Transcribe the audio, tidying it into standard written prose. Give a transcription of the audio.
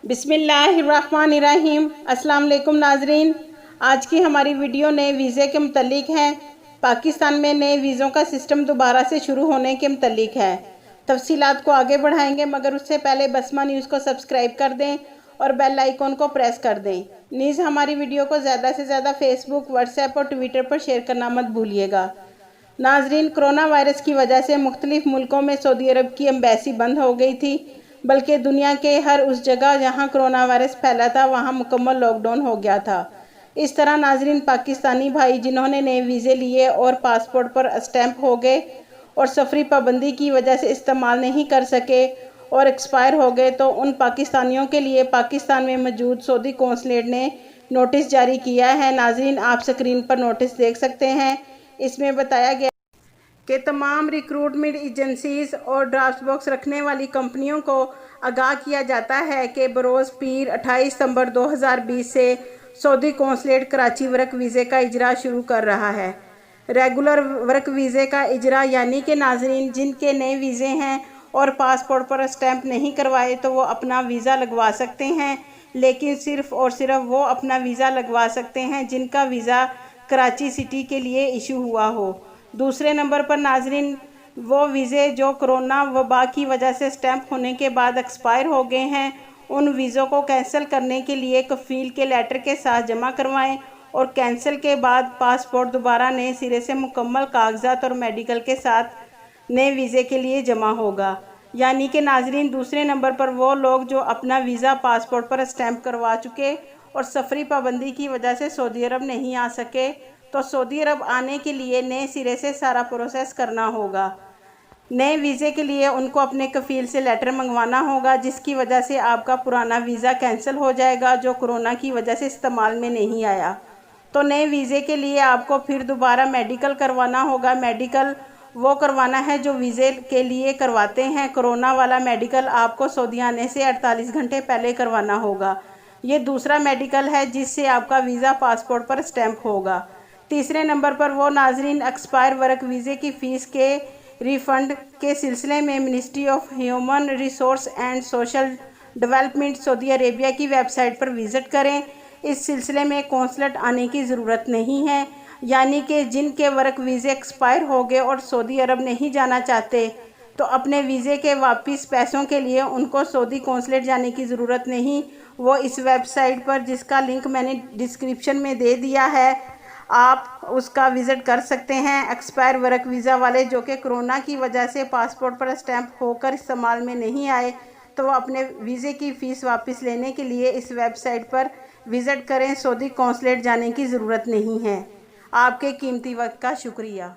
बिस्मिल्लाहिर्रहमानिर्रहीम। अस्सलाम वालेकुम नाजरीन, आज की हमारी वीडियो नए वीज़े के मुतल्लिक है। पाकिस्तान में नए वीज़ों का सिस्टम दोबारा से शुरू होने के मुतल्लिक है। तफसीलात को आगे बढ़ाएंगे, मगर उससे पहले बसमा न्यूज़ को सब्सक्राइब कर दें और बेल आइकॉन को प्रेस कर दें। नीज़ हमारी वीडियो को ज़्यादा से ज़्यादा फेसबुक, व्हाट्सएप और ट्विटर पर शेयर करना मत भूलिएगा। नाजरीन, कोरोना वायरस की वजह से मुख्तलिफ मुल्कों में सऊदी अरब की एम्बेसी बंद हो गई थी, बल्कि दुनिया के हर उस जगह जहां कोरोना वायरस फैला था वहां मुकम्मल लॉकडाउन हो गया था। इस तरह नाजरीन, पाकिस्तानी भाई जिन्होंने नए वीज़े लिए और पासपोर्ट पर स्टैंप हो गए और सफरी पाबंदी की वजह से इस्तेमाल नहीं कर सके और एक्सपायर हो गए, तो उन पाकिस्तानियों के लिए पाकिस्तान में मौजूद सऊदी कौंसलेट ने नोटिस जारी किया है। नाजरीन, आप स्क्रीन पर नोटिस देख सकते हैं। इसमें बताया गया कि तमाम रिक्रूटमेंट एजेंसीज और ड्राफ्ट बॉक्स रखने वाली कंपनियों को आगाह किया जाता है कि बरोज़ पीर 28 सितंबर 2020 से सऊदी कौंसलेट कराची वर्क वीज़े का इजरा शुरू कर रहा है। रेगुलर वर्क वीज़े का इजरा यानी कि नाजरीन, जिनके नए वीज़े हैं और पासपोर्ट पर स्टैंप नहीं करवाए तो वो अपना वीज़ा लगवा सकते हैं, लेकिन सिर्फ़ और सिर्फ वो अपना वीज़ा लगवा सकते हैं जिनका वीज़ा कराची सिटी के लिए इशू हुआ हो। दूसरे नंबर पर नाजरीन, वो वीज़े जो कोरोना वबा की वजह से स्टैंप होने के बाद एक्सपायर हो गए हैं, उन वीज़ों को कैंसिल करने के लिए कफ़ील के लेटर के साथ जमा करवाएं और कैंसिल के बाद पासपोर्ट दोबारा नए सिरे से मुकम्मल कागजात और मेडिकल के साथ नए वीज़े के लिए जमा होगा। यानी कि नाजरीन, दूसरे नंबर पर वो लोग जो अपना वीज़ा पासपोर्ट पर स्टैंप करवा चुके और सफरी पाबंदी की वजह से सऊदी अरब नहीं आ सके, तो सऊदी अरब आने के लिए नए सिरे से सारा प्रोसेस करना होगा। नए वीज़े के लिए उनको अपने कफ़ील से लेटर मंगवाना होगा, जिसकी वजह से आपका पुराना वीज़ा कैंसिल हो जाएगा जो कोरोना की वजह से इस्तेमाल में नहीं आया। तो नए वीज़े के लिए आपको फिर दोबारा मेडिकल करवाना होगा। मेडिकल वो करवाना है जो वीज़े के लिए करवाते हैं। कोरोना वाला मेडिकल आपको सऊदी आने से 48 घंटे पहले करवाना होगा। ये दूसरा मेडिकल है जिससे आपका वीज़ा पासपोर्ट पर स्टैंप होगा। तीसरे नंबर पर वो नाजरीन, एक्सपायर वर्क वीज़े की फ़ीस के रिफ़ंड के सिलसिले में ministry of human resource and social development Saudi Arabia की वेबसाइट पर विज़िट करें। इस सिलसिले में कौंसलेट आने की ज़रूरत नहीं है, यानी कि जिनके वर्क वीज़े एक्सपायर हो गए और सऊदी अरब नहीं जाना चाहते, तो अपने वीज़े के वापस पैसों के लिए उनको सऊदी कौंसलेट जाने की ज़रूरत नहीं। वो इस वेबसाइट पर, जिसका लिंक मैंने डिस्क्रिप्शन में दे दिया है, आप उसका विज़िट कर सकते हैं। एक्सपायर वर्क वीज़ा वाले जो कि कोरोना की वजह से पासपोर्ट पर स्टैंप होकर इस्तेमाल में नहीं आए, तो वो अपने वीज़े की फ़ीस वापस लेने के लिए इस वेबसाइट पर विज़िट करें। सऊदी कौंसलेट जाने की ज़रूरत नहीं है। आपके कीमती वक्त का शुक्रिया।